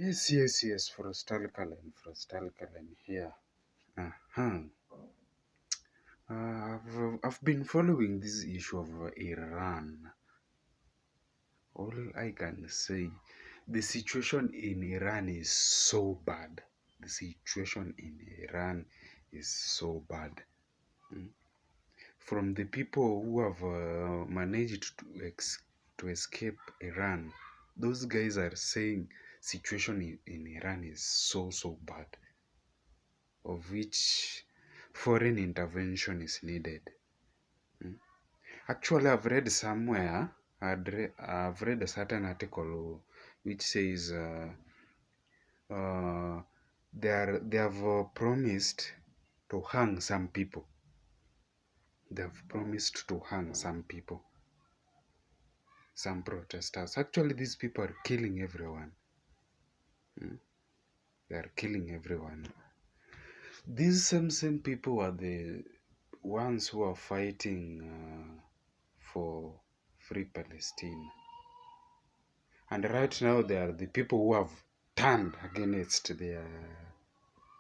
Yes, Frostalkalan here. Uh-huh. I've been following this issue of Iran. All I can say, the situation in Iran is so bad. The situation in Iran is so bad. Mm. From the people who have managed to escape Iran, those guys are saying situation in Iran is so bad, of which foreign intervention is needed. Mm. Actually, I've read somewhere, I've read a certain article which says they have promised to hang some people. They have promised to hang some people, some protesters. Actually, these people are killing everyone. Mm. They are killing everyone. These same people are the ones who are fighting for free Palestine. And right now, they are the people who have turned against their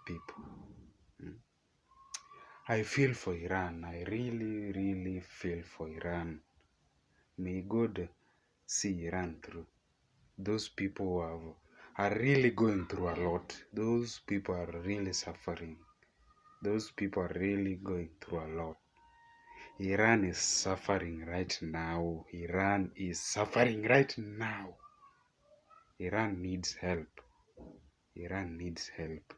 people. Mm. I feel for Iran. I really feel for Iran. May God see Iran through. Those people who are really going through a lot. Those people are really suffering. Those people are really going through a lot. Iran is suffering right now. Iran is suffering right now. Iran needs help. Iran needs help.